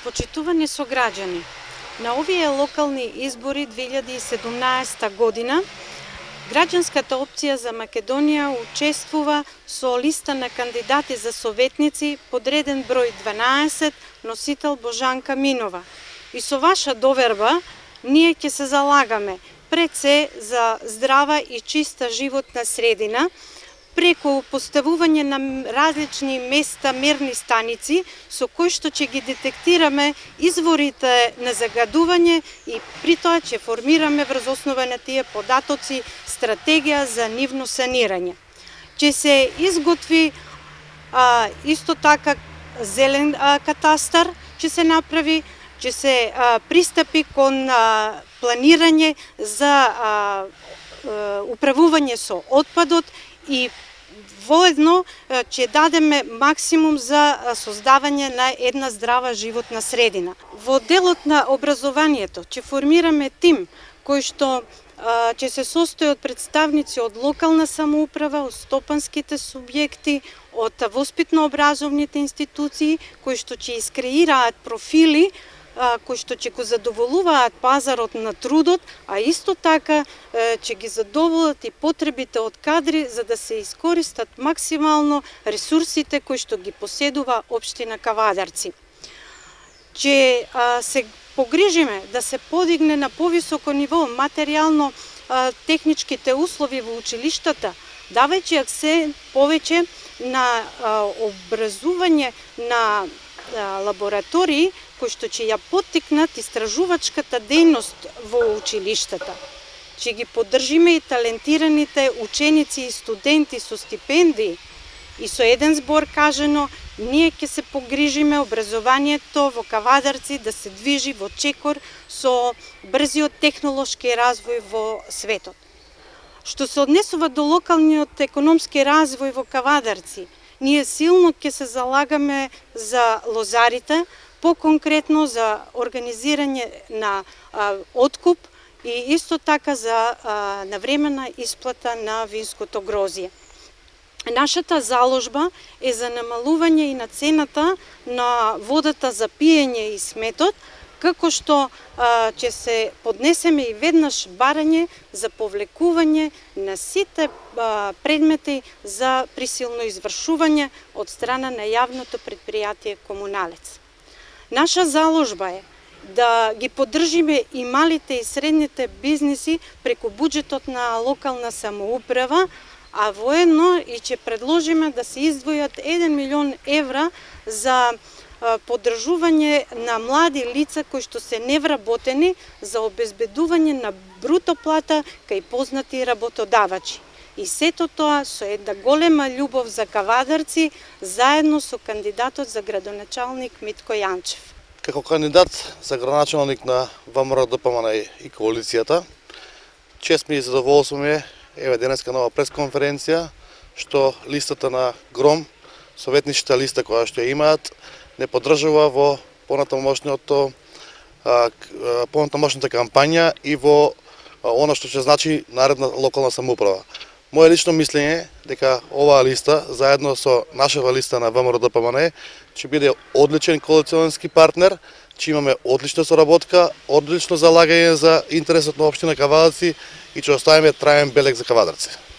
Почитувани сограѓани, на овие локални избори 2017 година, Граѓанската опција за Македонија учествува со листа на кандидати за советници под реден број 12, носител Божанка Минова. И со ваша доверба, ние ќе се залагаме пред се за здрава и чиста животна средина, преку поставување на различни места мерни станици со кои што ќе ги детектираме изворите на загадување и при тоа ќе формираме врз основа на тие податоци стратегија за нивно санирање. Ќе се изготви исто така зелен катастар, ќе се направи, ќе се пристапи кон планирање за управување со отпадот и воедно ќе дадеме максимум за создавање на една здрава животна средина. Во делот на образованието ќе формираме тим кој што ќе се состои од представници од локална самоуправа, од стопанските субјекти, од воспитно-образовните институции кои што ќе искреираат профили кои што ќе го задоволуваат пазарот на трудот, а исто така ќе ги задоволат и потребите од кадри за да се искористат максимално ресурсите кои што ги поседува општина Кавадарци. Ќе се погрижиме да се подигне на повисоко ниво материјално техничките услови во училиштата, давајќи акцент повеќе на образување на лаборатории кои што ќе ја поттикнат истражувачката дејност во училиштата. Ќе ги поддржиме и талентираните ученици и студенти со стипендии. И со еден збор кажано, ние ќе се погрижиме образованието во Кавадарци да се движи во чекор со брзиот технолошки развој во светот. Што се однесува до локалниот економски развој во Кавадарци, ние силно ќе се залагаме за лозарите, по-конкретно за организирање на откуп и исто така за навремена исплата на винското грозје. Нашата заложба е за намалување и на цената на водата за пиење и сметот, како што ќе се поднесеме и веднаш барање за повлекување на сите предмети за присилно извршување од страна на јавното предпријатие Комуналец. Наша заложба е да ги поддржиме и малите и средните бизниси преку буџетот на локална самоуправа, а воедно и ќе предложиме да се издвојат 1 милион евра за поддржување на млади лица кои што се невработени за обезбедување на бруто плата кај познати работодавачи. И сето тоа со една голема љубов за Кавадарци, заедно со кандидатот за градоначалник Митко Јанчев. Како кандидат за градоначалник на ВМРО ДПМН и коалицијата, чест ми и задоволство ми е, еве денеска нова пресконференција, што листата на ГРОМ, советничката листа која што ја имаат, не поддржува во понатамошната кампања и во она што ќе значи наредна локална самоуправа. Моje лично мислење е дека оваа листа, заедно со нашава листа на ВМРО ДПМН, ќе биде одличен коалиционски партнер, ќе имаме одлична соработка, одлично залагање за интересот на општина Кавадарци и ќе оставиме траен белег за Кавадарци.